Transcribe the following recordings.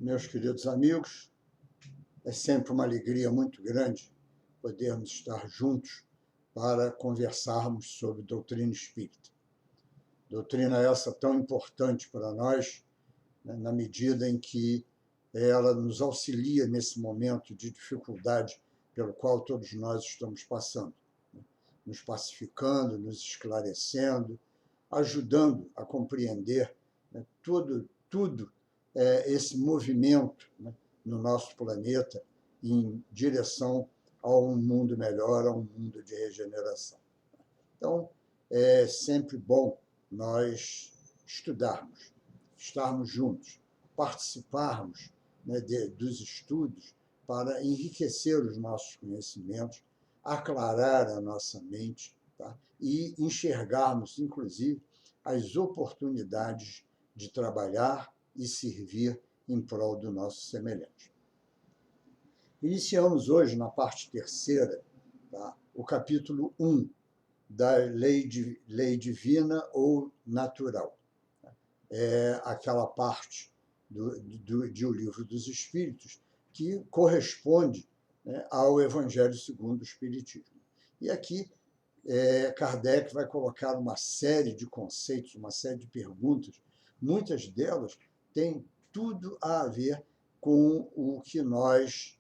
Meus queridos amigos, é sempre uma alegria muito grande podermos estar juntos para conversarmos sobre doutrina espírita. Doutrina essa tão importante para nós, né, na medida em que ela nos auxilia nesse momento de dificuldade pelo qual todos nós estamos passando, né, nos pacificando, nos esclarecendo, ajudando a compreender, né, tudo esse movimento, né, no nosso planeta em direção a um mundo melhor, a um mundo de regeneração. Então, é sempre bom nós estudarmos, estarmos juntos, participarmos, né, dos estudos para enriquecer os nossos conhecimentos, aclarar a nossa mente, tá? E enxergarmos, inclusive, as oportunidades de trabalhar e servir em prol do nosso semelhante. Iniciamos hoje, na parte terceira, tá, o capítulo 1 da lei divina ou natural. É aquela parte de O Livro dos Espíritos que corresponde, né, ao Evangelho segundo o Espiritismo. E aqui Kardec vai colocar uma série de conceitos, uma série de perguntas, muitas delas têm tudo a ver com o que nós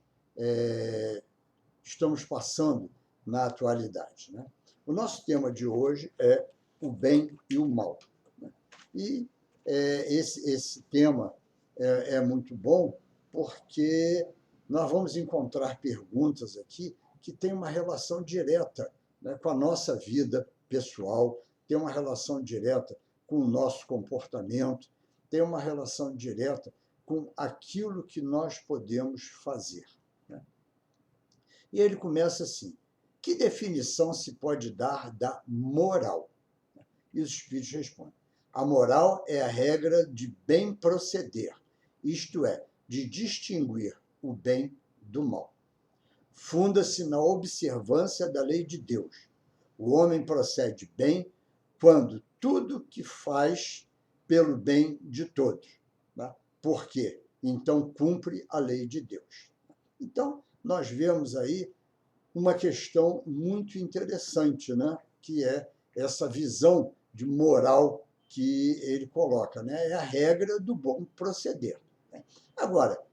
estamos passando na atualidade, né? O nosso tema de hoje é o bem e o mal, né? E esse tema é muito bom porque nós vamos encontrar perguntas aqui que têm uma relação direta, né, com a nossa vida pessoal, tem uma relação direta com o nosso comportamento, tem uma relação direta com aquilo que nós podemos fazer, né? E ele começa assim: que definição se pode dar da moral? E os espíritos respondem: a moral é a regra de bem proceder, isto é, de distinguir o bem do mal. Funda-se na observância da lei de Deus. O homem procede bem quando tudo que faz pelo bem de todos, né? Porque então cumpre a lei de Deus. Então, nós vemos aí uma questão muito interessante, né? Que é essa visão de moral que ele coloca, né? É a regra do bom proceder, né? Agora,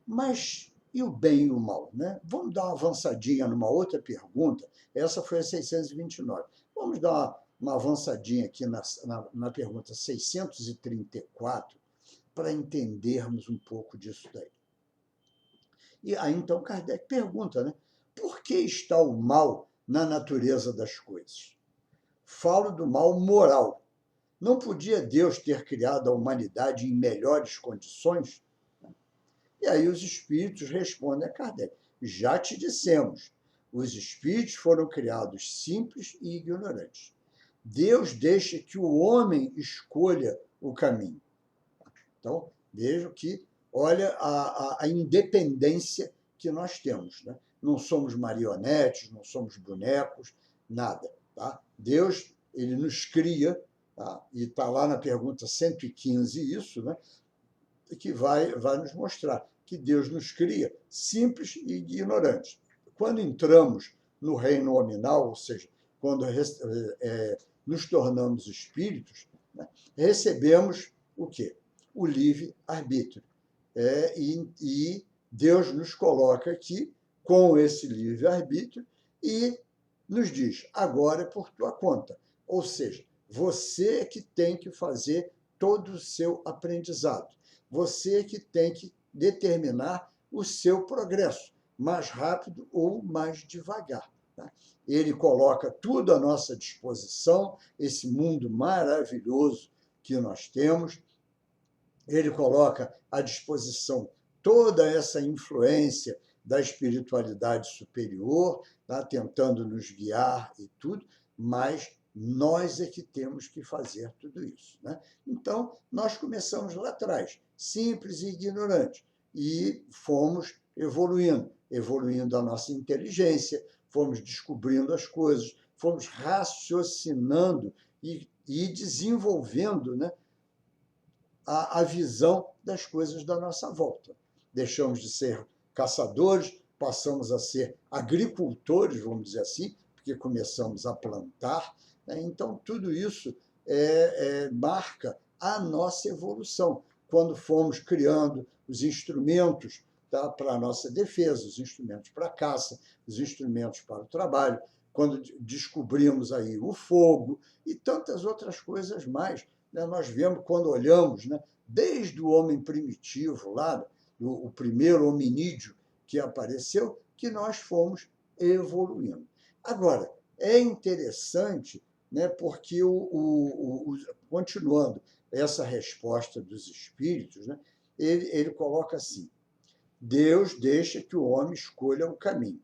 mas e o bem e o mal, né? Vamos dar uma avançadinha numa outra pergunta. Essa foi a 629. Vamos dar uma avançadinha aqui na pergunta 634 para entendermos um pouco disso daí. E aí, então, Kardec pergunta, né? Por que está o mal na natureza das coisas? Falo do mal moral. Não podia Deus ter criado a humanidade em melhores condições? E aí os espíritos respondem a Kardec: já te dissemos, os espíritos foram criados simples e ignorantes. Deus deixa que o homem escolha o caminho. Então, vejam que, olha a independência que nós temos, né? Não somos marionetes, não somos bonecos, nada, tá? Deus, ele nos cria, tá? E está lá na pergunta 115 isso, né? Que vai nos mostrar que Deus nos cria simples e ignorantes. Quando entramos no reino nominal, ou seja, quando nos tornamos espíritos, né, recebemos o quê? O livre-arbítrio. E Deus nos coloca aqui com esse livre-arbítrio e nos diz: agora é por tua conta. Ou seja, você que tem que fazer todo o seu aprendizado. Você que tem que determinar o seu progresso, mais rápido ou mais devagar, tá? Ele coloca tudo à nossa disposição, esse mundo maravilhoso que nós temos. Ele coloca à disposição toda essa influência da espiritualidade superior, tá? Tentando nos guiar e tudo, mas nós é que temos que fazer tudo isso, né? Então, nós começamos lá atrás, simples e ignorantes, e fomos evoluindo a nossa inteligência, fomos descobrindo as coisas, fomos raciocinando e desenvolvendo, né, a visão das coisas da nossa volta. Deixamos de ser caçadores, passamos a ser agricultores, vamos dizer assim, porque começamos a plantar, né? Então, tudo isso marca a nossa evolução, quando fomos criando os instrumentos, tá, para a nossa defesa, os instrumentos para a caça, os instrumentos para o trabalho, quando descobrimos aí o fogo e tantas outras coisas mais, né? Nós vemos, quando olhamos, né, desde o homem primitivo, lá, o primeiro hominídeo que apareceu, que nós fomos evoluindo. Agora, é interessante, né, porque, continuando essa resposta dos espíritos, né, ele coloca assim: Deus deixa que o homem escolha o caminho.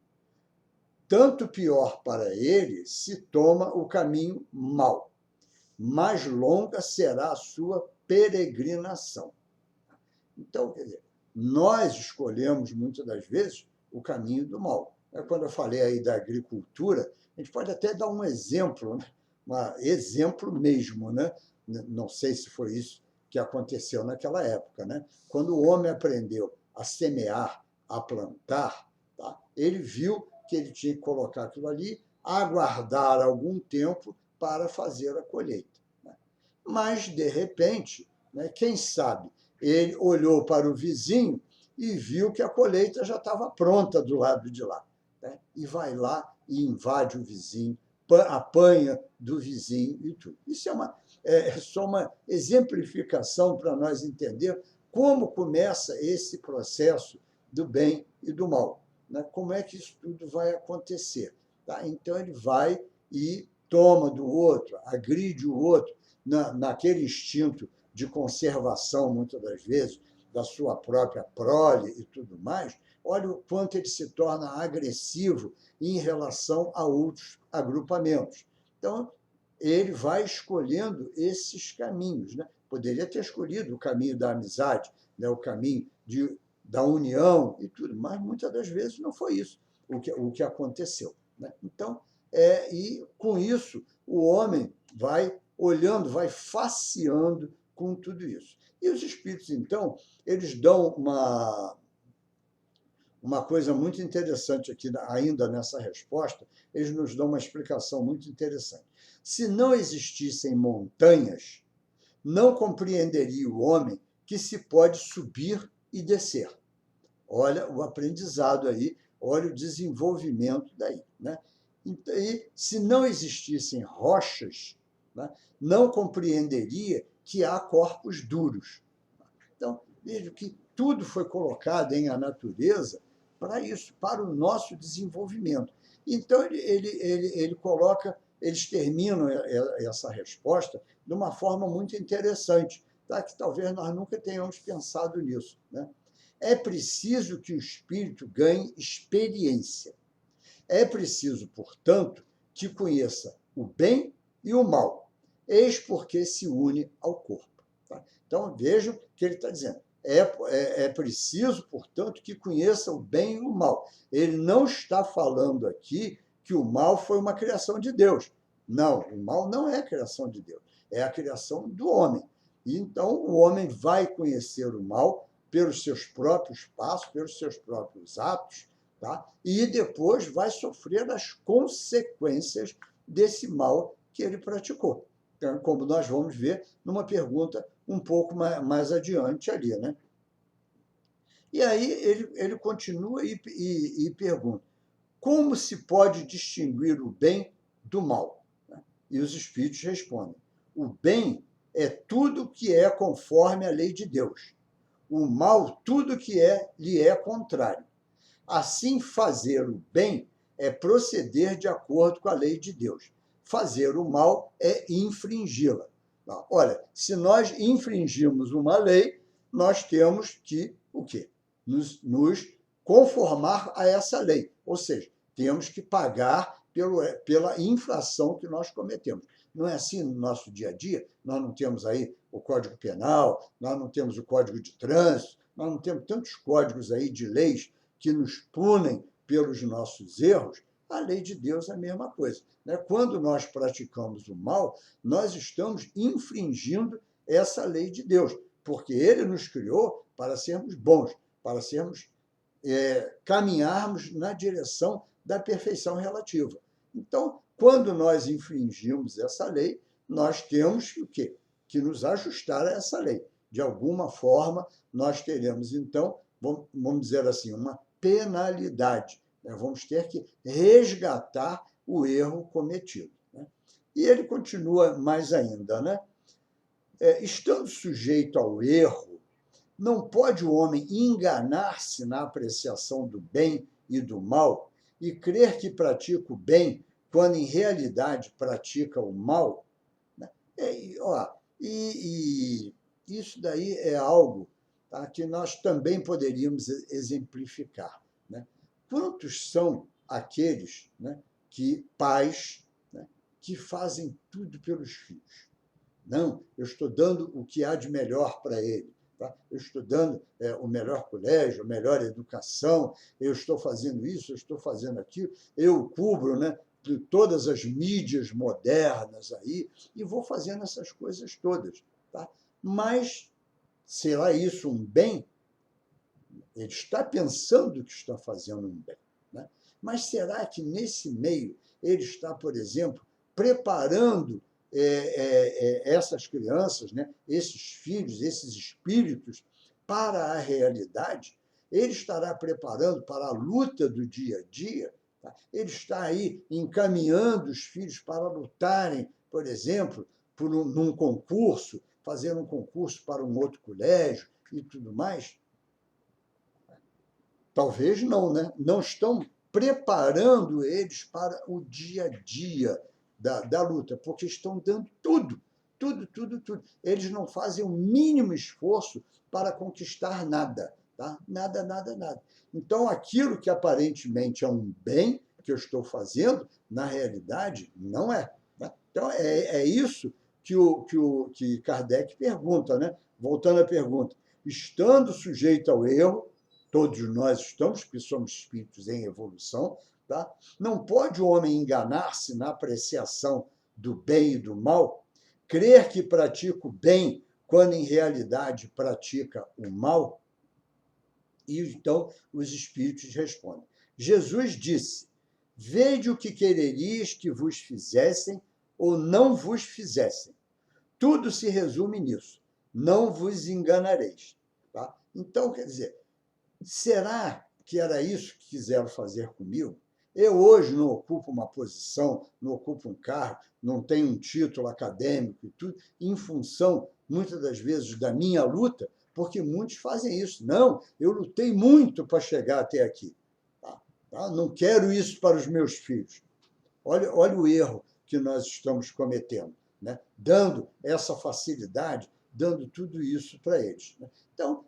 Tanto pior para ele se toma o caminho mau, mais longa será a sua peregrinação. Então, quer dizer, nós escolhemos, muitas das vezes, o caminho do mal. Quando eu falei aí da agricultura, a gente pode até dar um exemplo, né? Um exemplo mesmo, né? Não sei se foi isso que aconteceu naquela época, né? Quando o homem aprendeu a semear, a plantar, tá? Ele viu que ele tinha que colocar aquilo ali, aguardar algum tempo para fazer a colheita, né? Mas, de repente, né, quem sabe, ele olhou para o vizinho e viu que a colheita já estava pronta do lado de lá, né? E vai lá e invade o vizinho, apanha do vizinho e tudo. Isso é só uma exemplificação para nós entender como começa esse processo do bem e do mal, né? Como é que isso tudo vai acontecer, tá? Então, ele vai e toma do outro, agride o outro, naquele instinto de conservação, muitas das vezes, da sua própria prole e tudo mais. Olha o quanto ele se torna agressivo em relação a outros agrupamentos. Então, ele vai escolhendo esses caminhos, né? Poderia ter escolhido o caminho da amizade, né? O caminho da união e tudo, mas muitas das vezes não foi isso o que aconteceu, né? Então, e com isso, o homem vai olhando, vai faceando com tudo isso. E os espíritos, então, eles dão uma coisa muito interessante aqui, ainda nessa resposta, eles nos dão uma explicação muito interessante. Se não existissem montanhas, não compreenderia o homem que se pode subir e descer. Olha o aprendizado aí, olha o desenvolvimento daí, né? E se não existissem rochas, né, não compreenderia que há corpos duros. Então, veja que tudo foi colocado em a natureza para isso, para o nosso desenvolvimento. Então, ele coloca, eles terminam essa resposta de uma forma muito interessante, tá? Que talvez nós nunca tenhamos pensado nisso, né? É preciso que o espírito ganhe experiência. É preciso, portanto, que conheça o bem e o mal, eis porque se une ao corpo. Tá? Então, vejam que ele está dizendo. É preciso, portanto, que conheça o bem e o mal. Ele não está falando aqui que o mal foi uma criação de Deus. Não, o mal não é a criação de Deus, é a criação do homem. E então, o homem vai conhecer o mal pelos seus próprios passos, pelos seus próprios atos, tá? E depois vai sofrer as consequências desse mal que ele praticou. Então, como nós vamos ver numa pergunta um pouco mais adiante ali, né? E aí ele continua e pergunta: como se pode distinguir o bem do mal? E os espíritos respondem: o bem é tudo que é conforme a lei de Deus. O mal, tudo que lhe é contrário. Assim, fazer o bem é proceder de acordo com a lei de Deus. Fazer o mal é infringi-la. Olha, se nós infringimos uma lei, nós temos que o quê? Nos conformar a essa lei. Ou seja, temos que pagar pela infração que nós cometemos. Não é assim no nosso dia a dia? Nós não temos aí o Código Penal, nós não temos o Código de Trânsito, nós não temos tantos códigos aí de leis que nos punem pelos nossos erros. A lei de Deus é a mesma coisa, né? Quando nós praticamos o mal, nós estamos infringindo essa lei de Deus, porque ele nos criou para sermos bons, para caminharmos na direção da perfeição relativa. Então, quando nós infringimos essa lei, nós temos o quê? Que nos ajustar a essa lei. De alguma forma, nós teremos, então, vamos dizer assim, uma penalidade. Né? Vamos ter que resgatar o erro cometido. Né? E ele continua mais ainda, né? Estando sujeito ao erro, não pode o homem enganar-se na apreciação do bem e do mal e crer que pratica o bem quando, em realidade, pratica o mal? E isso daí é algo, tá, que nós também poderíamos exemplificar. Né? Quantos são aqueles, né, pais, né, que fazem tudo pelos filhos? Não, eu estou dando o que há de melhor para ele. Tá? Eu estou dando o melhor colégio, a melhor educação, eu estou fazendo isso, eu estou fazendo aquilo, eu cubro, né, de todas as mídias modernas aí e vou fazendo essas coisas todas. Tá? Mas será isso um bem? Ele está pensando que está fazendo um bem. Né? Mas será que, nesse meio, ele está, por exemplo, preparando essas crianças, né, esses filhos, esses espíritos, para a realidade? Ele estará preparando para a luta do dia a dia? Tá? Ele está aí encaminhando os filhos para lutarem, por exemplo, num concurso, fazer um concurso para um outro colégio e tudo mais? Talvez não, né? Não estão preparando eles para o dia a dia da luta, porque estão dando tudo, tudo, tudo, tudo. Eles não fazem o mínimo esforço para conquistar nada, tá? Nada, nada, nada. Então, aquilo que aparentemente é um bem que eu estou fazendo, na realidade, não é. Tá? Então, é isso que Kardec pergunta, né? Voltando à pergunta, estando sujeito ao erro, todos nós estamos, porque somos espíritos em evolução, tá? Não pode o homem enganar-se na apreciação do bem e do mal, crer que pratica o bem quando em realidade pratica o mal? E então os espíritos respondem. Jesus disse: vede o que quererias que vos fizessem ou não vos fizessem. Tudo se resume nisso. Não vos enganareis. Tá? Então, quer dizer, será que era isso que quiseram fazer comigo? Eu hoje não ocupo uma posição, não ocupo um cargo, não tenho um título acadêmico e tudo, em função, muitas das vezes, da minha luta, porque muitos fazem isso. Não, eu lutei muito para chegar até aqui. Tá? Não quero isso para os meus filhos. Olha o erro que nós estamos cometendo, né? Dando essa facilidade, dando tudo isso para eles. Né? Então,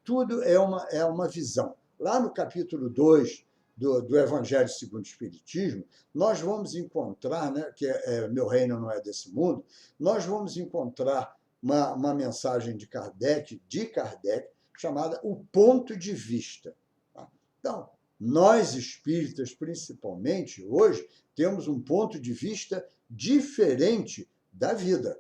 tudo é uma visão. Lá no capítulo 2 do Evangelho segundo o Espiritismo, nós vamos encontrar, né, que Meu Reino Não É Desse Mundo, nós vamos encontrar uma mensagem de Kardec, chamada O Ponto de Vista. Tá? Então, nós espíritas, principalmente, hoje, temos um ponto de vista diferente da vida.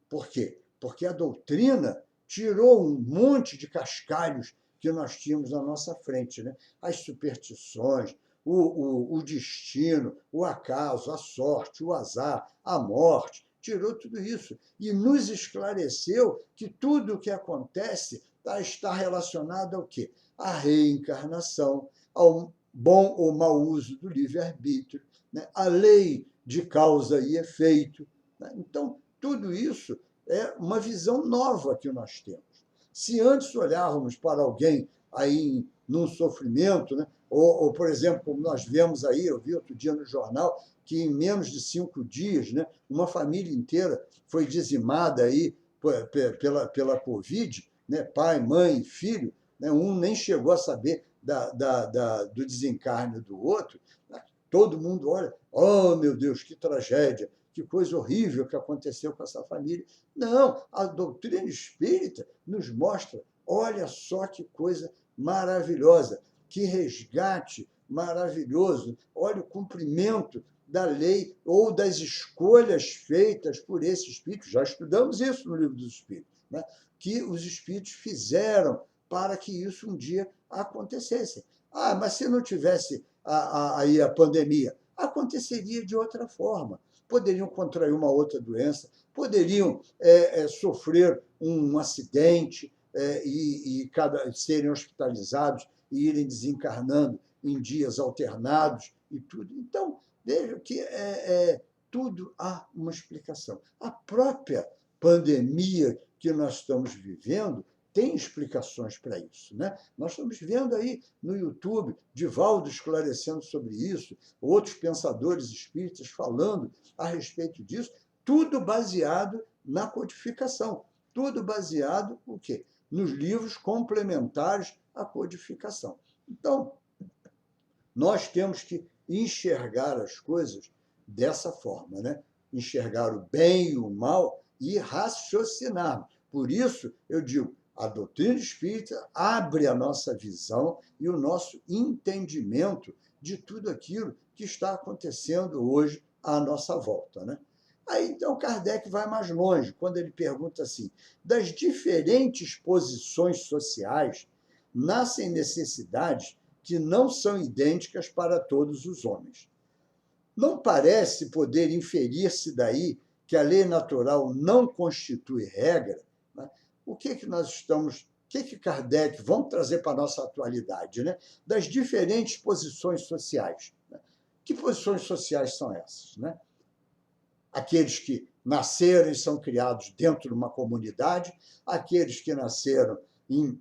Por quê? Porque a doutrina tirou um monte de cascalhos que nós tínhamos na nossa frente, né? As superstições, o destino, o acaso, a sorte, o azar, a morte, tirou tudo isso e nos esclareceu que tudo o que acontece está relacionado ao quê? À reencarnação, ao bom ou mau uso do livre-arbítrio, né? À lei de causa e efeito. Né? Então, tudo isso é uma visão nova que nós temos. Se antes olhávamos para alguém aí num sofrimento, né? Ou, por exemplo, como nós vemos aí, eu vi outro dia no jornal, que em menos de 5 dias, né, uma família inteira foi dizimada aí pela Covid, né? Pai, mãe, filho, né? Um nem chegou a saber do desencarne do outro. Né? Todo mundo olha, oh, meu Deus, que tragédia, que coisa horrível que aconteceu com essa família. Não, a doutrina espírita nos mostra, olha só que coisa maravilhosa, que resgate maravilhoso, olha o cumprimento da lei ou das escolhas feitas por esse espírito. Já estudamos isso no Livro dos Espíritos, né? Que os espíritos fizeram para que isso um dia acontecesse. Ah, mas se não tivesse aí a pandemia, aconteceria de outra forma. Poderiam contrair uma outra doença, poderiam sofrer um acidente serem hospitalizados e irem desencarnando em dias alternados e tudo. Então, vejo que tudo há uma explicação. A própria pandemia que nós estamos vivendo tem explicações para isso, né? Nós estamos vendo aí no YouTube Divaldo esclarecendo sobre isso, outros pensadores espíritas falando a respeito disso, tudo baseado na codificação, tudo baseado no quê? Nos livros complementares à codificação. Então, nós temos que enxergar as coisas dessa forma, né? Enxergar o bem e o mal e raciocinar. Por isso, eu digo, a doutrina espírita abre a nossa visão e o nosso entendimento de tudo aquilo que está acontecendo hoje à nossa volta, né? Aí, então, Kardec vai mais longe, quando ele pergunta assim, das diferentes posições sociais nascem necessidades que não são idênticas para todos os homens. Não parece poder inferir-se daí que a lei natural não constitui regra, né? O que nós estamos... O que Kardec... Vamos trazer para a nossa atualidade, né? Das diferentes posições sociais. Né? Que posições sociais são essas, né? Aqueles que nasceram e são criados dentro de uma comunidade, aqueles que nasceram em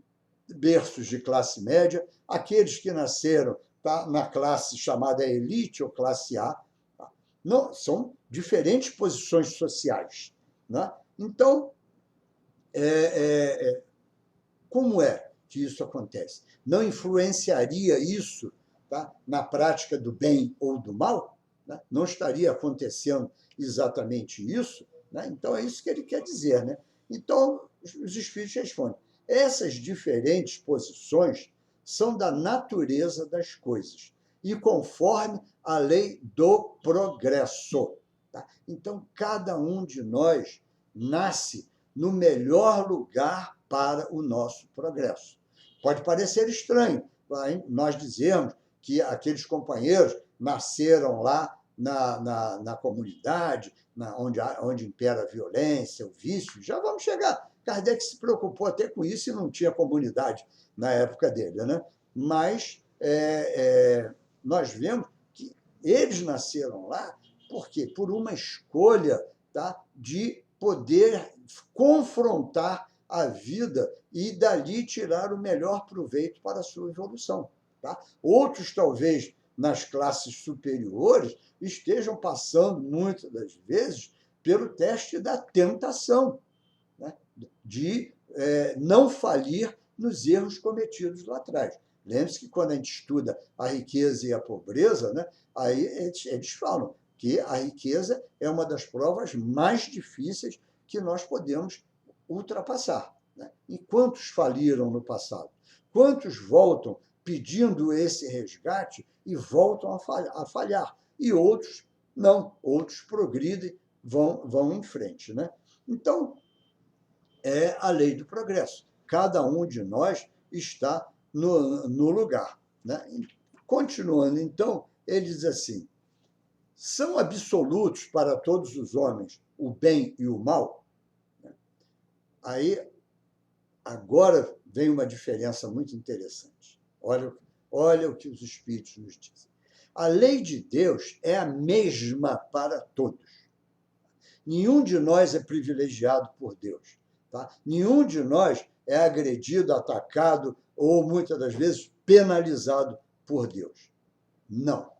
berços de classe média, aqueles que nasceram na classe chamada elite ou classe A. Não, são diferentes posições sociais, né? Então, como é que isso acontece? Não influenciaria isso, tá, na prática do bem ou do mal? Né? Não estaria acontecendo exatamente isso? Né? Então, é isso que ele quer dizer, né? Então, os espíritos respondem, essas diferentes posições são da natureza das coisas e conforme a lei do progresso. Tá? Então, cada um de nós nasce no melhor lugar para o nosso progresso. Pode parecer estranho nós dizermos que aqueles companheiros nasceram lá na comunidade, onde impera a violência, o vício. Já vamos chegar. Kardec se preocupou até com isso e não tinha comunidade na época dele, né? Mas nós vemos que eles nasceram lá por quê? Por uma escolha, tá, de poder confrontar a vida e dali tirar o melhor proveito para a sua evolução. Tá? Outros, talvez, nas classes superiores, estejam passando, muitas das vezes, pelo teste da tentação, né? De não falir nos erros cometidos lá atrás. Lembre-se que, quando a gente estuda a riqueza e a pobreza, né, aí eles falam que a riqueza é uma das provas mais difíceis que nós podemos ultrapassar. Né? E quantos faliram no passado? Quantos voltam pedindo esse resgate e voltam a falhar? E outros não, outros progridem, vão em frente. Né? Então, é a lei do progresso. Cada um de nós está no lugar. Né? Continuando, então, ele diz assim, são absolutos para todos os homens o bem e o mal? Aí, agora vem uma diferença muito interessante. Olha o que os espíritos nos dizem. A lei de Deus é a mesma para todos. Nenhum de nós é privilegiado por Deus. Tá? Nenhum de nós é agredido, atacado ou, muitas das vezes, penalizado por Deus. Não.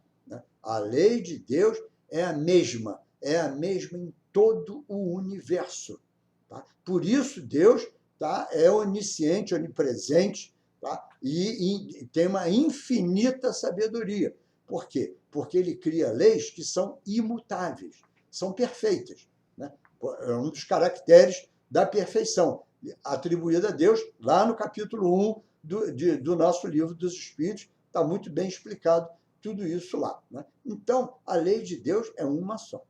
A lei de Deus é a mesma em todo o universo. Tá? Por isso, Deus, tá, é onisciente, onipresente, tá? E tem uma infinita sabedoria. Por quê? Porque ele cria leis que são imutáveis, são perfeitas. Né? É um dos caracteres da perfeição, atribuída a Deus, lá no capítulo 1 do nosso Livro dos Espíritos, está muito bem explicado tudo isso lá. Né? Então, a lei de Deus é uma só.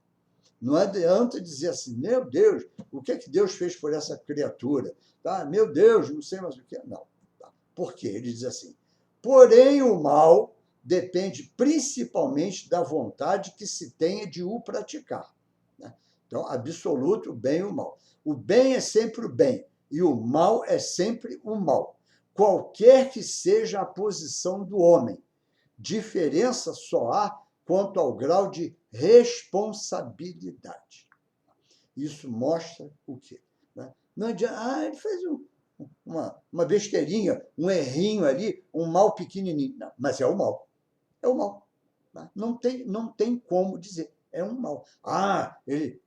Não adianta dizer assim, meu Deus, o que é que Deus fez por essa criatura? Tá? Meu Deus, não sei mais o que. Não. Tá? Por quê? Ele diz assim, porém o mal depende principalmente da vontade que se tenha de o praticar. Né? Então, absoluto, o bem e o mal. O bem é sempre o bem e o mal é sempre o mal. Qualquer que seja a posição do homem, diferença só há quanto ao grau de responsabilidade. Isso mostra o quê? Não adianta, ele fez uma besteirinha, um errinho ali, um mal pequenininho. Não, mas é o mal. É o mal. Não tem como dizer. É um mal. Ele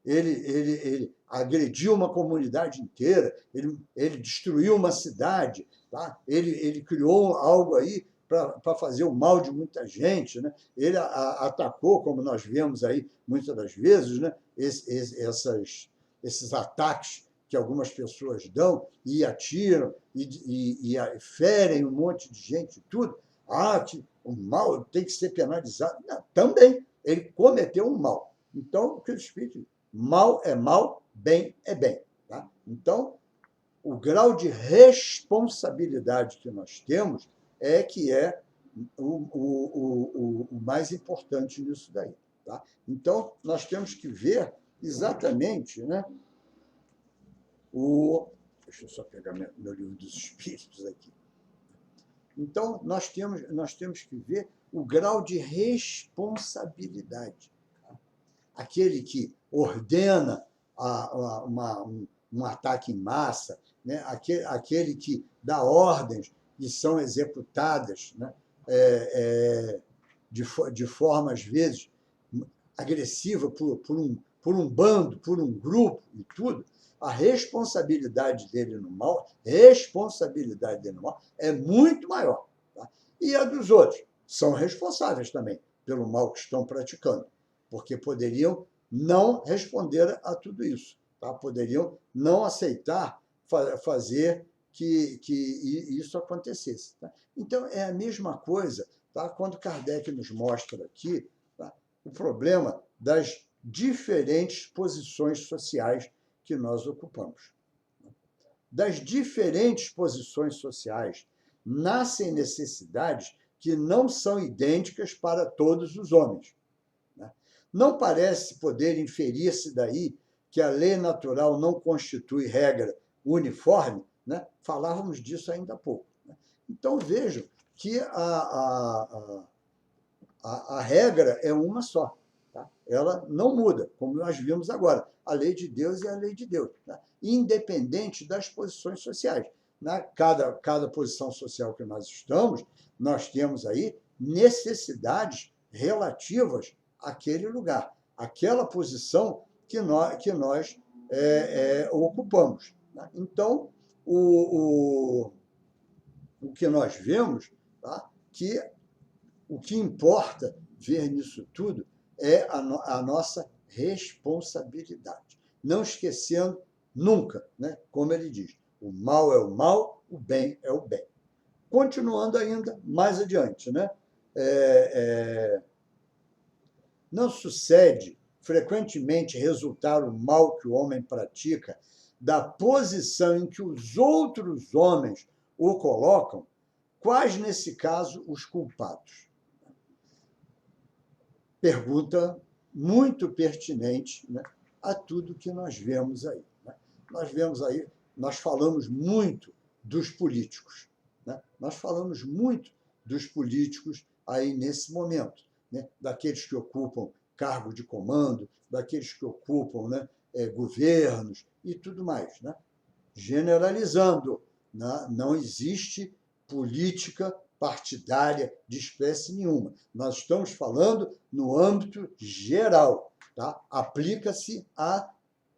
agrediu uma comunidade inteira, ele destruiu uma cidade, tá? Ele criou algo aí para fazer o mal de muita gente. Né? Ele atacou, como nós vemos aí muitas das vezes, né? Esses ataques que algumas pessoas dão e atiram e ferem um monte de gente e tudo. Que o mal tem que ser penalizado. Não, também, ele cometeu um mal. Então, o que o Espírito diz, mal é mal, bem é bem. Tá? Então, o grau de responsabilidade que nós temos é que é o mais importante nisso daí. Tá? Então, nós temos que ver exatamente, né, deixa eu só pegar meu livro dos Espíritos aqui. Então, nós temos que ver o grau de responsabilidade. Aquele que ordena um ataque em massa, né? Aquele que dá ordens e são executadas, né? De forma, às vezes, agressiva por um bando, por um grupo e tudo, a responsabilidade dele no mal é muito maior. Tá? E a dos outros são responsáveis também pelo mal que estão praticando, porque poderiam não responder a tudo isso, tá? Poderiam não aceitar fazer que isso acontecesse. Tá? Então, é a mesma coisa, tá? Quando Kardec nos mostra aqui, tá? O problema das diferentes posições sociais que nós ocupamos. Das diferentes posições sociais nascem necessidades que não são idênticas para todos os homens. Não parece poder inferir-se daí que a lei natural não constitui regra uniforme, né? Falávamos disso ainda há pouco. Então, vejam que a regra é uma só. Tá? Ela não muda, como nós vimos agora. A lei de Deus é a lei de Deus, tá? Independente das posições sociais. Cada posição social que nós estamos, nós temos aí necessidades relativas àquele lugar, àquela posição que nós ocupamos. Tá? Então, o que nós vemos, tá? Que o que importa ver nisso tudo é a nossa responsabilidade. Não esquecendo nunca, né? Como ele diz, o mal é o mal, o bem é o bem. Continuando ainda mais adiante, né? Não sucede frequentemente resultar o mal que o homem pratica da posição em que os outros homens o colocam, quais, nesse caso, os culpados? Pergunta muito pertinente, né, a tudo que nós vemos aí. Né? Nós falamos muito dos políticos. Né? Nós falamos muito dos políticos aí nesse momento, né? Daqueles que ocupam cargo de comando, daqueles que ocupam, né, governos e tudo mais. Né? Generalizando, né? Não existe política partidária de espécie nenhuma. Nós estamos falando no âmbito geral. Tá? Aplica-se a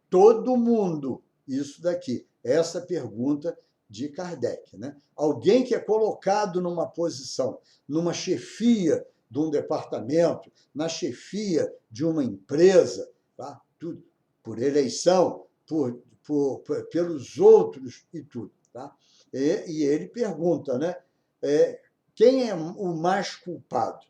todo mundo isso daqui. Essa pergunta de Kardec. Né? Alguém que é colocado numa posição, numa chefia de um departamento, na chefia de uma empresa, tá? Tudo por eleição, pelos outros e tudo. Tá? E ele pergunta, né? Quem é o mais culpado?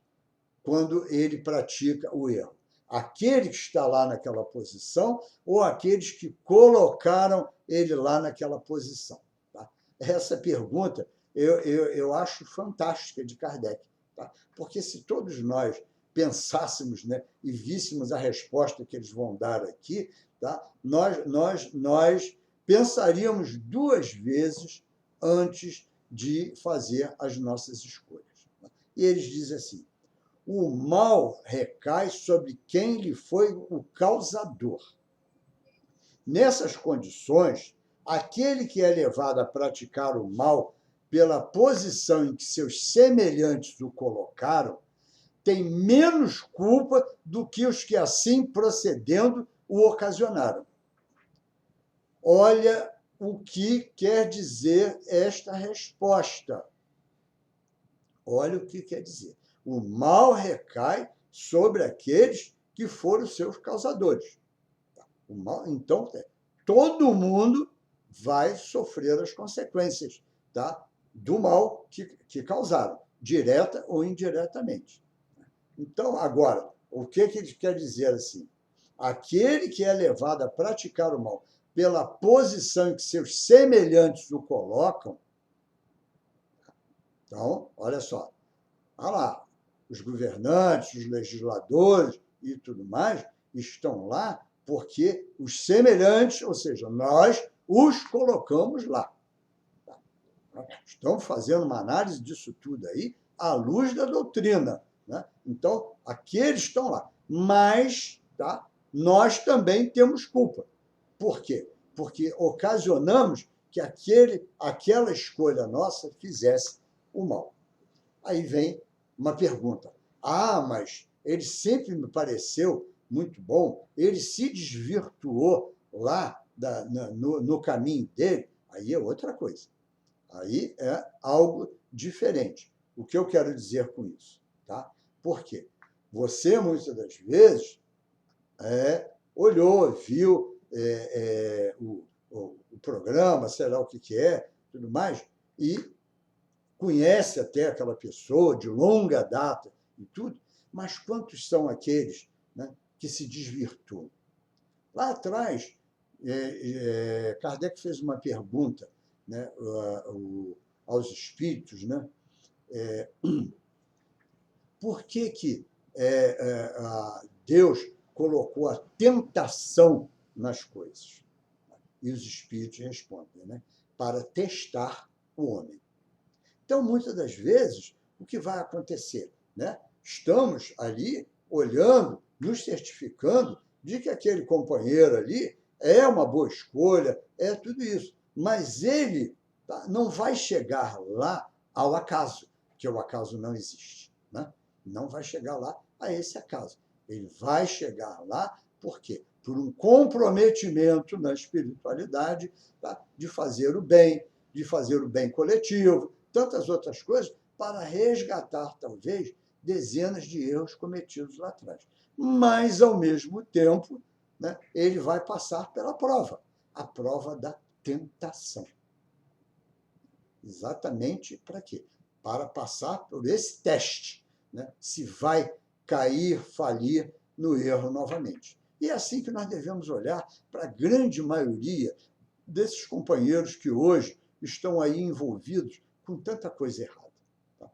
quando ele pratica o erro? Aquele que está lá naquela posição ou aqueles que colocaram ele lá naquela posição? Tá? Essa pergunta eu acho fantástica de Kardec, tá? Porque se todos nós pensássemos, né, e víssemos a resposta que eles vão dar aqui, tá? Nós pensaríamos duas vezes antes de fazer as nossas escolhas. E eles dizem assim: o mal recai sobre quem lhe foi o causador. Nessas condições, aquele que é levado a praticar o mal pela posição em que seus semelhantes o colocaram, tem menos culpa do que os que assim procedendo o ocasionaram. Olha o que quer dizer esta resposta. Olha o que quer dizer. O mal recai sobre aqueles que foram seus causadores. O mal, então, todo mundo vai sofrer as consequências, tá, do mal que causaram, direta ou indiretamente. Então, agora, o que ele quer dizer assim? Aquele que é levado a praticar o mal pela posição em que seus semelhantes o colocam. Então, olha só, olha lá, os governantes, os legisladores e tudo mais estão lá porque os semelhantes, ou seja, nós os colocamos lá. Estão fazendo uma análise disso tudo aí à luz da doutrina, né? Então, aqueles estão lá. Mas, tá, nós também temos culpa. Por quê? Porque ocasionamos que aquela escolha nossa fizesse o mal. Aí vem uma pergunta. Ah, mas ele sempre me pareceu muito bom, ele se desvirtuou lá no caminho dele, aí é outra coisa. Aí é algo diferente. O que eu quero dizer com isso? Tá? Por quê? Você, muitas das vezes, olhou, viu o programa, sei lá o que é, tudo mais, e conhece até aquela pessoa de longa data e tudo, mas quantos são aqueles, né, que se desvirtuam? Lá atrás, Kardec fez uma pergunta, né, aos espíritos, né, por que Deus colocou a tentação nas coisas? E os espíritos respondem, né, para testar o homem. Então, muitas das vezes, o que vai acontecer? Né? Estamos ali olhando, nos certificando de que aquele companheiro ali é uma boa escolha, é tudo isso. Mas ele, tá, não vai chegar lá ao acaso, porque o acaso não existe. Né? Não vai chegar lá a esse acaso. Ele vai chegar lá, por quê? Por um comprometimento na espiritualidade, tá? De fazer o bem coletivo, tantas outras coisas, para resgatar, talvez, dezenas de erros cometidos lá atrás. Mas, ao mesmo tempo, né, ele vai passar pela prova, a prova da tentação. Exatamente para quê? Para passar por esse teste, né, se vai cair, falir no erro novamente. E é assim que nós devemos olhar para a grande maioria desses companheiros que hoje estão aí envolvidos com tanta coisa errada. Tá?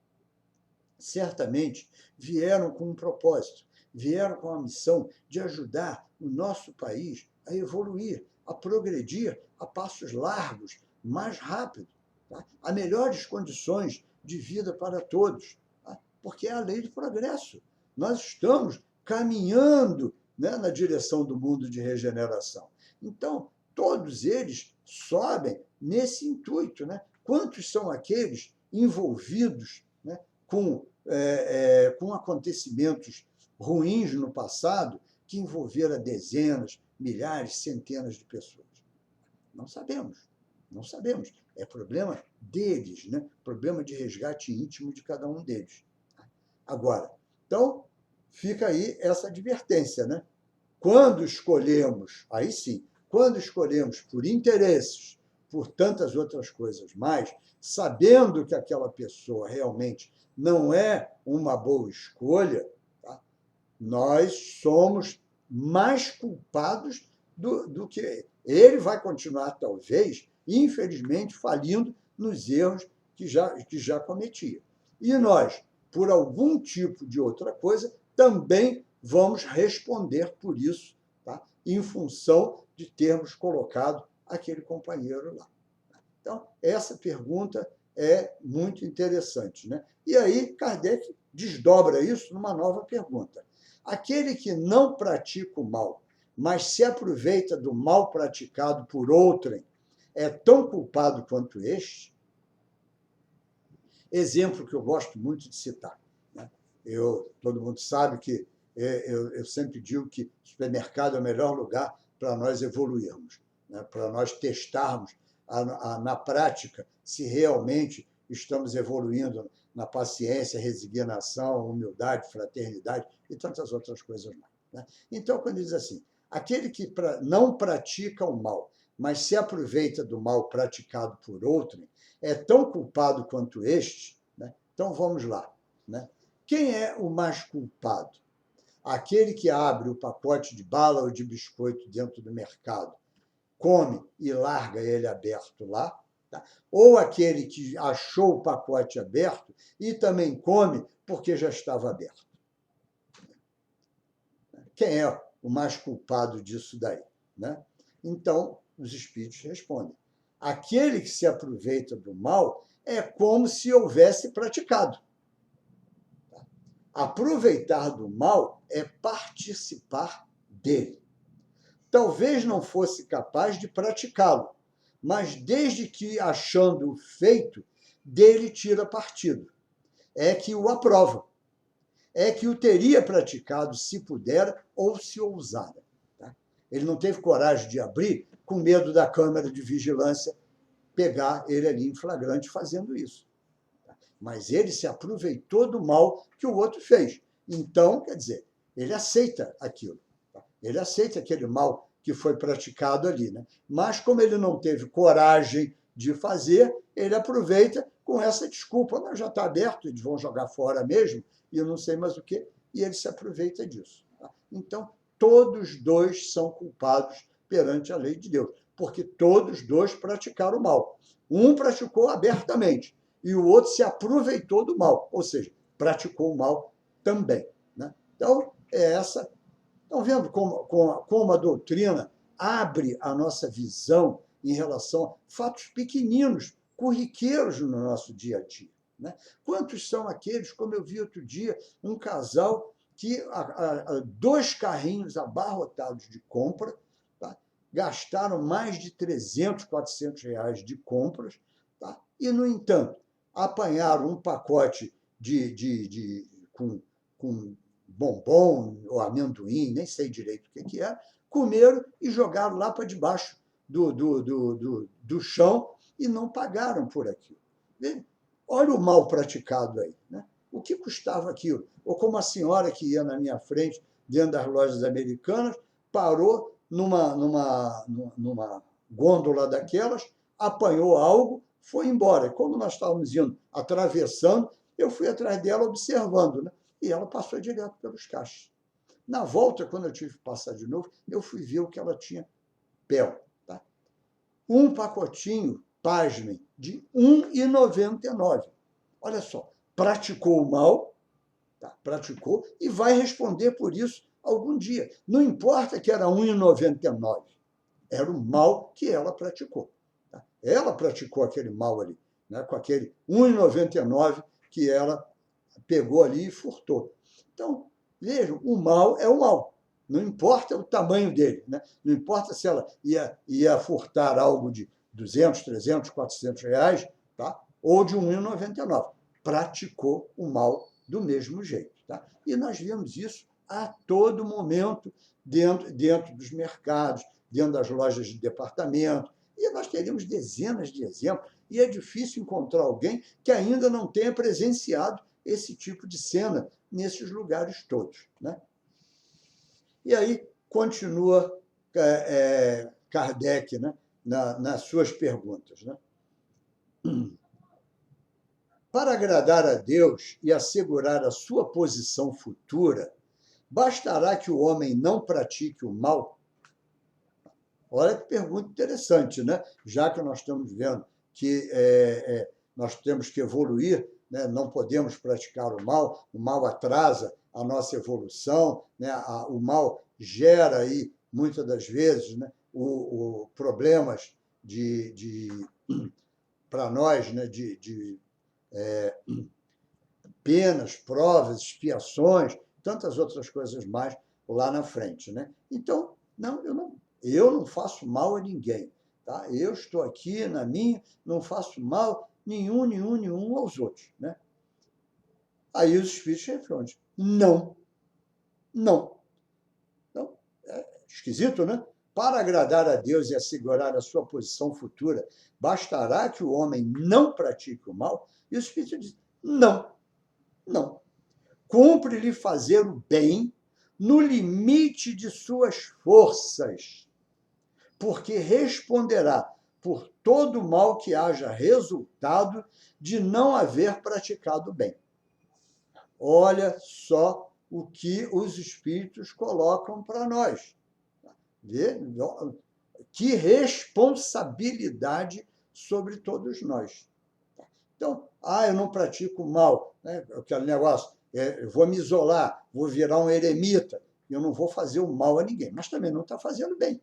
Certamente vieram com um propósito, vieram com a missão de ajudar o nosso país a evoluir, a progredir a passos largos, mais rápido, tá? A melhores condições de vida para todos, tá? Porque é a lei do progresso. Nós estamos caminhando, né, na direção do mundo de regeneração. Então, todos eles sobem nesse intuito, né? Quantos são aqueles envolvidos, né, com acontecimentos ruins no passado que envolveram dezenas, milhares, centenas de pessoas? Não sabemos, não sabemos. É problema deles, né? Problema de resgate íntimo de cada um deles. Agora, então, fica aí essa advertência, né? Quando escolhemos, aí sim, quando escolhemos por interesses, por tantas outras coisas mais, sabendo que aquela pessoa realmente não é uma boa escolha, Nós somos mais culpados do que... Ele vai continuar, talvez, infelizmente, falindo nos erros que já cometia. E nós, por algum tipo de outra coisa, também vamos responder por isso, tá? Em função de termos colocado aquele companheiro lá. Então, essa pergunta é muito interessante, né? E aí, Kardec desdobra isso numa nova pergunta. Aquele que não pratica o mal, mas se aproveita do mal praticado por outrem, é tão culpado quanto este? Exemplo que eu gosto muito de citar, né? Todo mundo sabe que eu sempre digo que o supermercado é o melhor lugar para nós evoluirmos, né? Para nós testarmos na prática se realmente estamos evoluindo na paciência, resignação, humildade, fraternidade e tantas outras coisas mais, né? Então, quando diz assim, aquele que não pratica o mal, mas se aproveita do mal praticado por outrem, é tão culpado quanto este, né? Então, vamos lá, né? Quem é o mais culpado? Aquele que abre o pacote de bala ou de biscoito dentro do mercado, come e larga ele aberto lá, tá? Ou aquele que achou o pacote aberto e também come porque já estava aberto? Quem é o mais culpado disso daí, né? Então, os espíritos respondem. Aquele que se aproveita do mal é como se houvesse praticado. Aproveitar do mal é participar dele. Talvez não fosse capaz de praticá-lo, mas desde que, achando-o feito, dele tira partido. É que o aprova. É que o teria praticado se pudera ou se ousara. Tá? Ele não teve coragem de abrir, com medo da câmara de vigilância pegar ele ali em flagrante fazendo isso. Tá? Mas ele se aproveitou do mal que o outro fez. Então, quer dizer, ele aceita aquilo. Tá? Ele aceita aquele mal que foi praticado ali, né? Mas, como ele não teve coragem de fazer, ele aproveita com essa desculpa. Mas já está aberto, eles vão jogar fora mesmo, e eu não sei mais o quê, e ele se aproveita disso. Tá? Então, todos dois são culpados perante a lei de Deus, porque todos dois praticaram o mal. Um praticou abertamente, e o outro se aproveitou do mal, ou seja, praticou o mal também, né? Então, é essa. Estão vendo como a doutrina abre a nossa visão em relação a fatos pequeninos, corriqueiros no nosso dia a dia, né? Quantos são aqueles, como eu vi outro dia, um casal que 2 carrinhos abarrotados de compra, tá? Gastaram mais de 300, 400 reais de compras, tá? E, no entanto, apanharam um pacote com bombom ou amendoim, nem sei direito o que é, comeram e jogaram lá para debaixo do chão e não pagaram por aquilo. Olha o mal praticado aí, né? O que custava aquilo? Ou como a senhora que ia na minha frente, dentro das lojas americanas, parou numa gôndola daquelas, apanhou algo, foi embora. Como nós estávamos indo, atravessando, eu fui atrás dela observando, né? E ela passou direto pelos caixas. Na volta, quando eu tive que passar de novo, eu fui ver o que ela tinha pé. Tá? Um pacotinho, pasmem, de R$ 1,99. Olha só, praticou o mal, tá? Praticou, e vai responder por isso algum dia. Não importa que era R$ 1,99, era o mal que ela praticou. Tá? Ela praticou aquele mal ali, né? Com aquele R$ 1,99 que ela pegou ali e furtou. Então, vejam, o mal é o mal. Não importa o tamanho dele, né? Não importa se ela ia furtar algo de 200, 300, 400 reais, tá? Ou de R$ 1,99. Praticou o mal do mesmo jeito. Tá? E nós vemos isso a todo momento dentro dos mercados, dentro das lojas de departamento. E nós teríamos dezenas de exemplos. E é difícil encontrar alguém que ainda não tenha presenciado esse tipo de cena nesses lugares todos, né? E aí continua Kardec, né, nas suas perguntas, né? Para agradar a Deus e assegurar a sua posição futura, Bastará que o homem não pratique o mal? Olha que pergunta interessante, né? Já que nós estamos vendo que nós temos que evoluir, né? Não podemos praticar o mal atrasa a nossa evolução, né? O mal gera aí, muitas das vezes, né? Problemas para nós, né? Penas, provas, expiações, tantas outras coisas mais lá na frente, né? Então, eu não faço mal a ninguém, tá? Eu estou aqui na minha, não faço mal nenhum aos outros, né? Aí os espíritos respondem: não, não. Então, é esquisito, né? Para agradar a Deus e assegurar a sua posição futura, bastará que o homem não pratique o mal? E o espírito diz: não, não. Cumpre-lhe fazer o bem no limite de suas forças, porque responderá por todo mal que haja resultado de não haver praticado o bem. Olha só o que os espíritos colocam para nós. Que responsabilidade sobre todos nós. Então, eu não pratico mal, né? Aquele negócio, eu vou me isolar, vou virar um eremita, eu não vou fazer o mal a ninguém, mas também não está fazendo bem.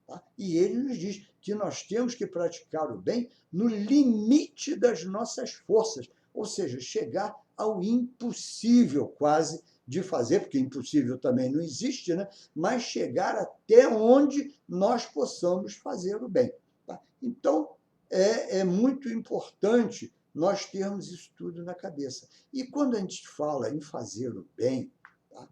Tá? E ele nos diz que nós temos que praticar o bem no limite das nossas forças, ou seja, chegar ao impossível quase de fazer, porque impossível também não existe, né? Mas chegar até onde nós possamos fazer o bem. Tá? Então, é muito importante nós termos isso tudo na cabeça. E quando a gente fala em fazer o bem, tá?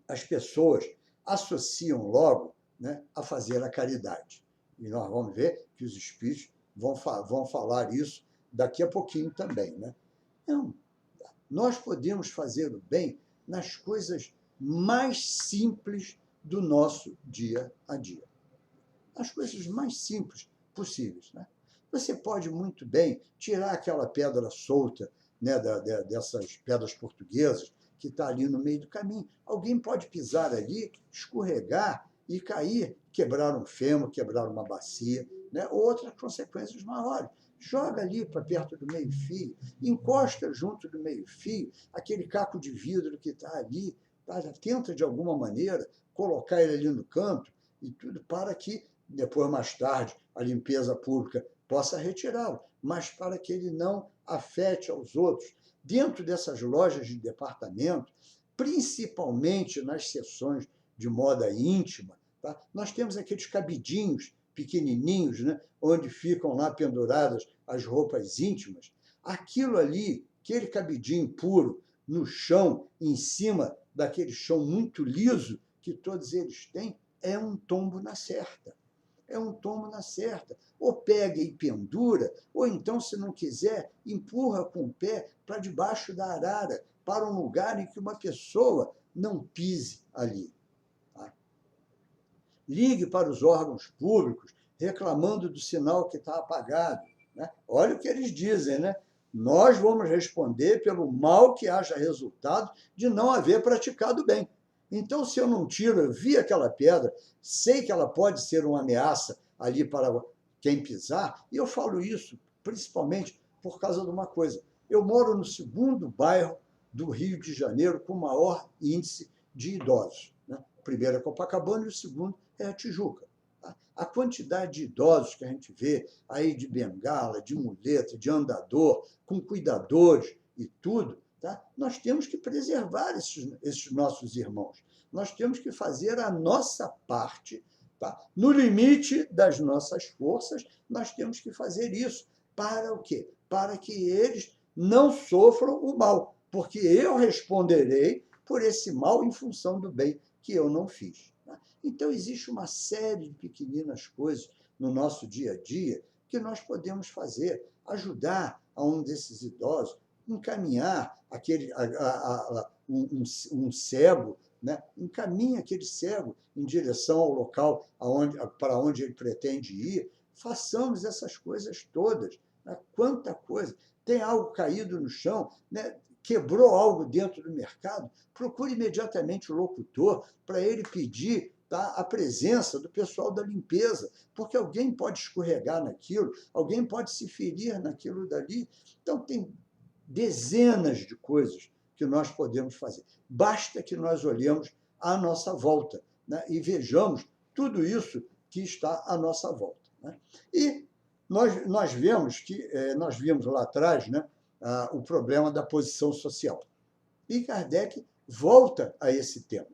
As pessoas associam logo, né, a fazer a caridade. E nós vamos ver que os espíritos vão falar isso daqui a pouquinho também. Né? Não, nós podemos fazer o bem nas coisas mais simples do nosso dia a dia. As coisas mais simples possíveis. Né? Você pode muito bem tirar aquela pedra solta, né, dessas pedras portuguesas que está ali no meio do caminho. Alguém pode pisar ali, escorregar e cair, quebrar um fêmur, quebrar uma bacia, né, ou outras consequências maiores. Joga ali para perto do meio-fio, encosta junto do meio-fio aquele caco de vidro que está ali, tá? Tenta de alguma maneira colocar ele ali no canto e tudo para que depois, mais tarde, a limpeza pública possa retirá-lo, mas para que ele não afete aos outros. Dentro dessas lojas de departamento, principalmente nas seções de moda íntima, tá? Nós temos aqueles cabidinhos pequenininhos, né, onde ficam lá penduradas as roupas íntimas. Aquilo ali, aquele cabidinho puro, no chão, em cima daquele chão muito liso que todos eles têm, é um tombo na certa. É um tombo na certa. Ou pega e pendura, ou então, se não quiser, empurra com o pé para debaixo da arara, para um lugar em que uma pessoa não pise ali. Tá? Ligue para os órgãos públicos reclamando do sinal que está apagado. Né? Olha o que eles dizem, né? Nós vamos responder pelo mal que haja resultado de não haver praticado bem. Então, se eu não tiro, eu vi aquela pedra, sei que ela pode ser uma ameaça ali para quem pisar, e eu falo isso principalmente por causa de uma coisa. Eu moro no segundo bairro do Rio de Janeiro com maior índice de idosos. Né? O primeiro é Copacabana e o segundo é a Tijuca. Tá? A quantidade de idosos que a gente vê aí de bengala, de muleta, de andador, com cuidadores e tudo, tá? Nós temos que preservar esses nossos irmãos. Nós temos que fazer a nossa parte. Tá? No limite das nossas forças, nós temos que fazer isso. Para o quê? Para que eles não sofram o mal, porque eu responderei por esse mal em função do bem que eu não fiz. Tá? Então, existe uma série de pequeninas coisas no nosso dia a dia que nós podemos fazer, ajudar a um desses idosos, encaminhar um cego, né? Encaminha aquele cego em direção ao local para onde ele pretende ir, Façamos essas coisas todas. Né? Quanta coisa! Tem algo caído no chão, né? Quebrou algo dentro do mercado, procure imediatamente o locutor para ele pedir, tá, a presença do pessoal da limpeza, porque alguém pode escorregar naquilo, alguém pode se ferir naquilo dali. Então, tem dezenas de coisas que nós podemos fazer. Basta que nós olhemos à nossa volta, né, e vejamos tudo isso que está à nossa volta. Né? E nós vimos lá atrás, né, o problema da posição social. E Kardec volta a esse tema.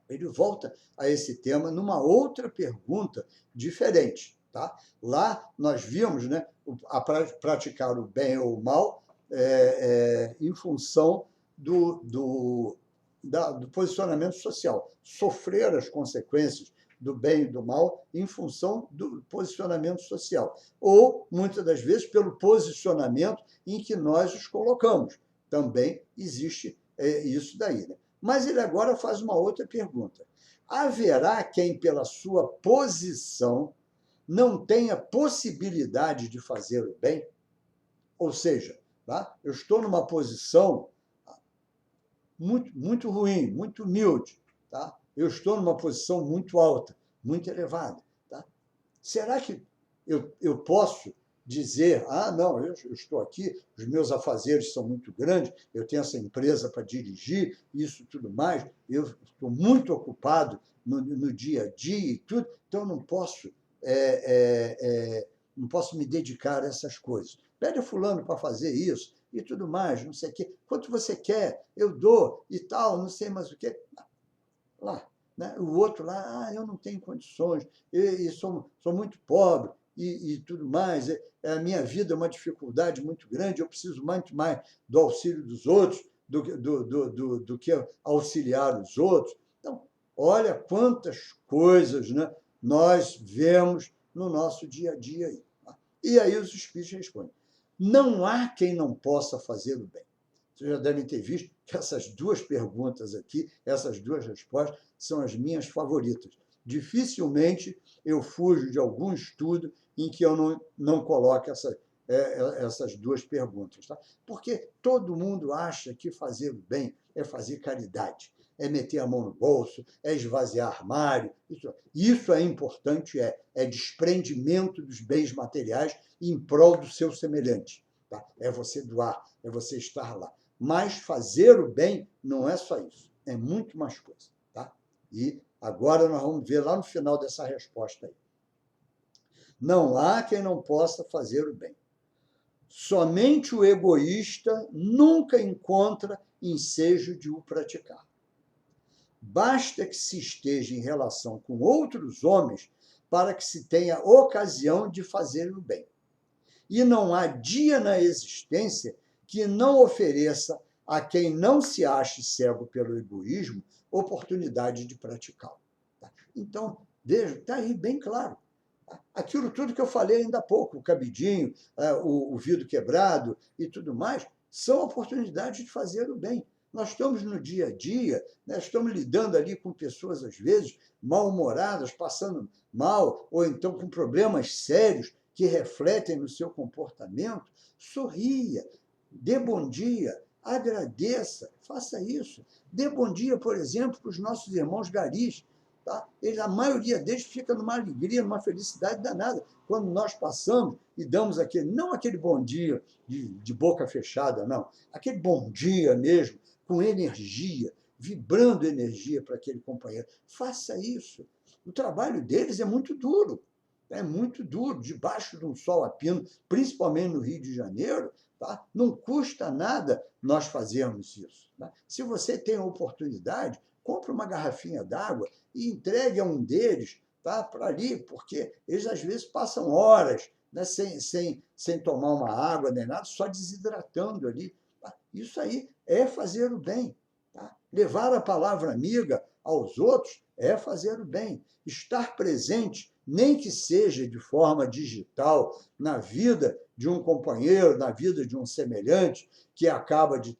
Ele volta a esse tema numa outra pergunta diferente. Tá? Lá nós vimos, né, praticar o bem ou o mal em função do posicionamento social, sofrer as consequências do bem e do mal em função do posicionamento social, ou, muitas das vezes, pelo posicionamento em que nós os colocamos. Também existe isso daí. Né? Mas ele agora faz uma outra pergunta. Haverá quem, pela sua posição, não tenha possibilidade de fazer o bem? Ou seja, tá? Eu estou numa posição muito ruim, muito humilde. Tá? Eu estou numa posição muito alta, muito elevada. Tá? Será que eu posso dizer, não, eu estou aqui, os meus afazeres são muito grandes, eu tenho essa empresa para dirigir, isso tudo mais, eu estou muito ocupado no dia a dia e tudo, então eu não posso me dedicar a essas coisas. Pede a fulano para fazer isso e tudo mais, não sei o quê. Quanto você quer, eu dou e tal, não sei mais o quê. Lá, né? O outro lá, eu não tenho condições, e sou muito pobre e tudo mais, a minha vida é uma dificuldade muito grande, eu preciso muito mais do auxílio dos outros do que auxiliar os outros. Então, olha quantas coisas, né, nós vemos no nosso dia a dia. Aí. E aí os espíritos respondem, não há quem não possa fazer o bem. Vocês já devem ter visto que essas duas perguntas aqui, essas duas respostas, são as minhas favoritas. Dificilmente eu fujo de algum estudo em que eu não coloque essas duas perguntas. Tá? Porque todo mundo acha que fazer o bem é fazer caridade, é meter a mão no bolso, é esvaziar armário. Isso é importante, é desprendimento dos bens materiais em prol do seu semelhante. Tá? É você doar, é você estar lá. Mas fazer o bem não é só isso, é muito mais coisa. Tá? E agora nós vamos ver lá no final dessa resposta aí. Não há quem não possa fazer o bem. Somente o egoísta nunca encontra ensejo de o praticar. Basta que se esteja em relação com outros homens para que se tenha ocasião de fazer o bem. E não há dia na existência que não ofereça a quem não se ache cego pelo egoísmo oportunidade de praticá-lo. Então, veja, está aí bem claro. Aquilo tudo que eu falei ainda há pouco, o cabidinho, o vidro quebrado e tudo mais, são oportunidades de fazer o bem. Nós estamos no dia a dia, né, estamos lidando ali com pessoas, às vezes, mal-humoradas, passando mal, ou então com problemas sérios que refletem no seu comportamento. Sorria, dê bom dia, agradeça, faça isso. Dê bom dia, por exemplo, para os nossos irmãos garis. Tá? A maioria deles fica numa alegria, numa felicidade danada. Quando nós passamos e damos não aquele bom dia de boca fechada, não. Aquele bom dia mesmo, com energia, vibrando energia para aquele companheiro. Faça isso. O trabalho deles é muito duro, debaixo de um sol a pino, principalmente no Rio de Janeiro. Tá? Não custa nada nós fazermos isso. Tá? Se você tem a oportunidade, compre uma garrafinha d'água e entregue a um deles, tá, para ali, porque eles às vezes passam horas, né, sem tomar uma água nem nada, só desidratando ali. Tá? Isso aí é fazer o bem. Tá? Levar a palavra amiga aos outros é fazer o bem. Estar presente, nem que seja de forma digital, na vida de um companheiro, na vida de um semelhante que acaba de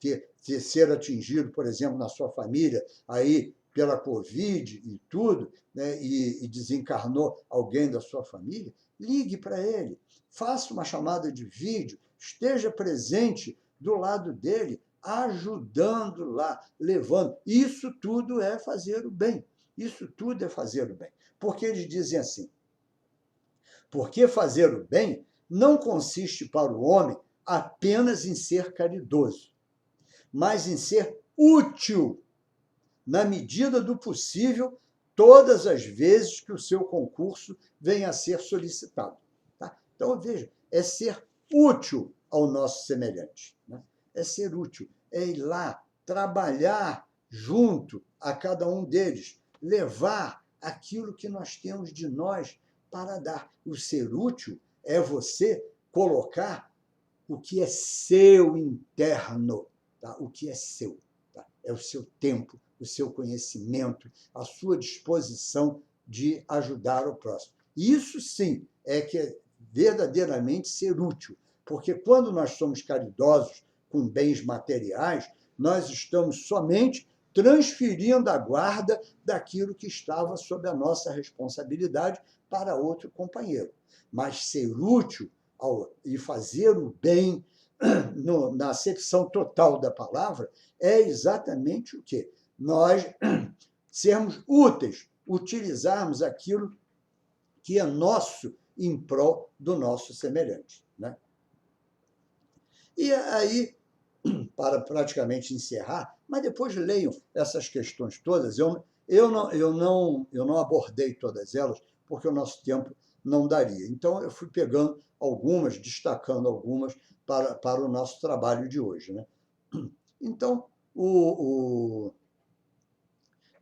ser atingido, por exemplo, na sua família, aí pela Covid e tudo, né, e desencarnou alguém da sua família, ligue para ele, faça uma chamada de vídeo, esteja presente do lado dele, ajudando lá, levando. Isso tudo é fazer o bem. Isso tudo é fazer o bem. Porque eles dizem assim, porque fazer o bem não consiste para o homem apenas em ser caridoso, mas em ser útil, na medida do possível, todas as vezes que o seu concurso venha a ser solicitado. Tá? Então, veja, é ser útil ao nosso semelhante. Né? É ser útil, é ir lá, trabalhar junto a cada um deles, levar aquilo que nós temos de nós para dar. O ser útil é você colocar o que é seu interno, tá? O que é seu. Tá? É o seu tempo, o seu conhecimento, a sua disposição de ajudar o próximo. Isso sim é que é verdadeiramente ser útil, porque quando nós somos caridosos com bens materiais, nós estamos somente transferindo a guarda daquilo que estava sob a nossa responsabilidade para outro companheiro. Mas ser útil e fazer o bem, na acepção total da palavra, é exatamente o quê? Nós sermos úteis, utilizarmos aquilo que é nosso em prol do nosso semelhante. Né? E aí, para praticamente encerrar, mas depois leiam essas questões todas, eu não abordei todas elas, porque o nosso tempo não daria. Então, eu fui pegando algumas, destacando algumas para o nosso trabalho de hoje. Né? Então,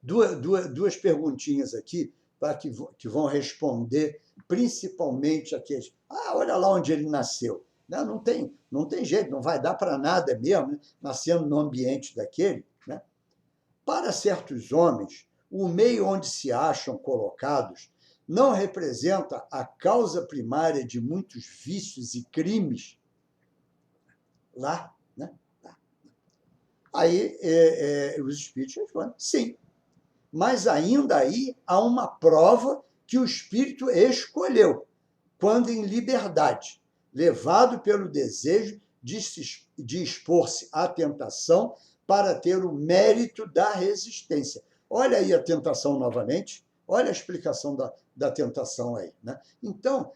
duas perguntinhas aqui, tá, que vão responder principalmente aqueles. Olha lá onde ele nasceu. Não tem jeito, não vai dar para nada mesmo, né? Nascendo no ambiente daquele. Né? Para certos homens, o meio onde se acham colocados não representa a causa primária de muitos vícios e crimes. Lá, né? Aí os espíritos respondem, sim. Mas ainda aí há uma prova que o espírito escolheu, quando em liberdade, levado pelo desejo de expor-se à tentação para ter o mérito da resistência. Olha aí a tentação novamente, olha a explicação da tentação aí. Né? Então,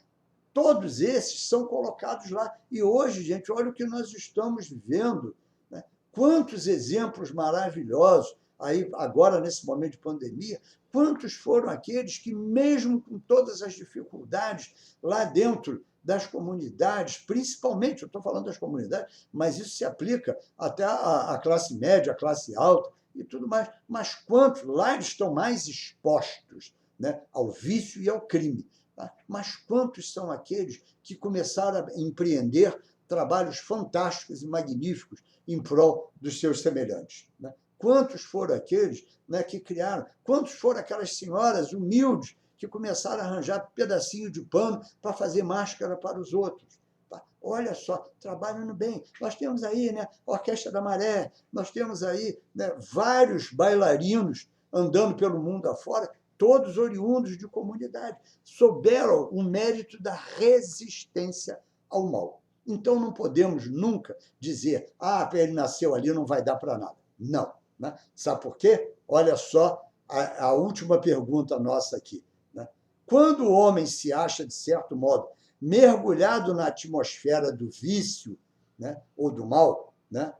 todos esses são colocados lá. E hoje, gente, olha o que nós estamos vendo. Né? Quantos exemplos maravilhosos, aí agora nesse momento de pandemia, quantos foram aqueles que, mesmo com todas as dificuldades, lá dentro das comunidades, principalmente, eu estou falando das comunidades, mas isso se aplica até à classe média, à classe alta e tudo mais, mas quantos lá eles estão mais expostos, né, ao vício e ao crime. Tá? Mas quantos são aqueles que começaram a empreender trabalhos fantásticos e magníficos em prol dos seus semelhantes? Né? Quantos foram aqueles, né, que criaram? Quantos foram aquelas senhoras humildes que começaram a arranjar pedacinho de pano para fazer máscara para os outros? Tá? Olha só, trabalhando bem. Nós temos aí, né, a Orquestra da Maré, nós temos aí, né, vários bailarinos andando pelo mundo afora, todos oriundos de comunidade, souberam o mérito da resistência ao mal. Então, não podemos nunca dizer, ele nasceu ali, não vai dar para nada. Não. Né? Sabe por quê? Olha só a última pergunta nossa aqui. Né? Quando o homem se acha, de certo modo, mergulhado na atmosfera do vício, né, ou do mal, né,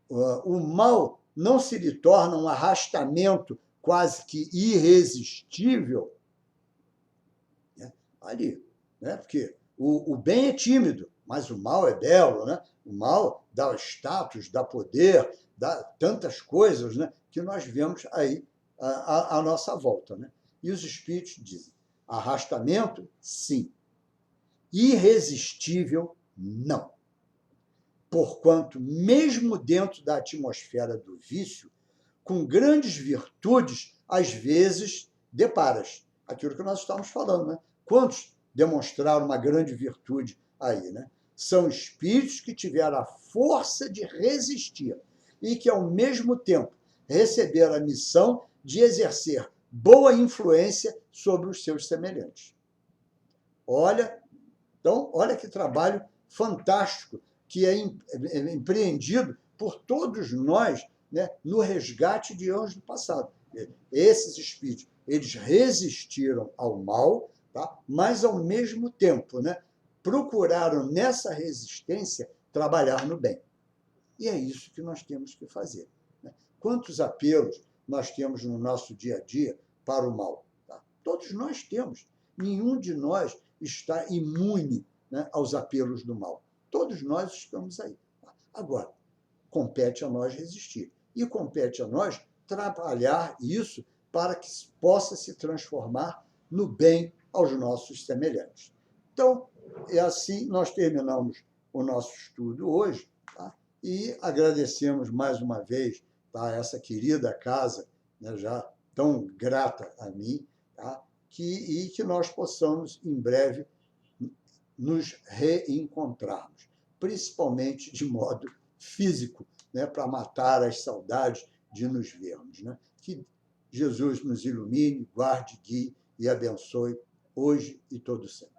o mal não se lhe torna um arrastamento quase que irresistível, né, ali. Né? Porque o bem é tímido, mas o mal é belo. Né? O mal dá status, dá poder, dá tantas coisas, né, que nós vemos aí à nossa volta. Né? E os espíritos dizem, arrastamento, sim. Irresistível, não. Porquanto, mesmo dentro da atmosfera do vício, com grandes virtudes, às vezes, deparas. Aquilo que nós estamos falando. Né? Quantos demonstraram uma grande virtude aí? Né? São espíritos que tiveram a força de resistir e que, ao mesmo tempo, receberam a missão de exercer boa influência sobre os seus semelhantes. Olha, então, olha que trabalho fantástico que é empreendido por todos nós, né, no resgate de anos do passado. Esses espíritos, eles resistiram ao mal, tá? Mas, ao mesmo tempo, né, procuraram, nessa resistência, trabalhar no bem. E é isso que nós temos que fazer. Né? Quantos apelos nós temos no nosso dia a dia para o mal? Tá? Todos nós temos. Nenhum de nós está imune, né, aos apelos do mal. Todos nós estamos aí. Tá? Agora, compete a nós resistir. E compete a nós trabalhar isso para que possa se transformar no bem aos nossos semelhantes. Então, é assim nós terminamos o nosso estudo hoje, tá? E agradecemos mais uma vez, tá, essa querida casa, né, já tão grata a mim, tá? E que nós possamos, em breve, nos reencontrarmos, principalmente de modo físico, né, para matar as saudades de nos vermos. Né? Que Jesus nos ilumine, guarde, guie e abençoe hoje e todo sempre.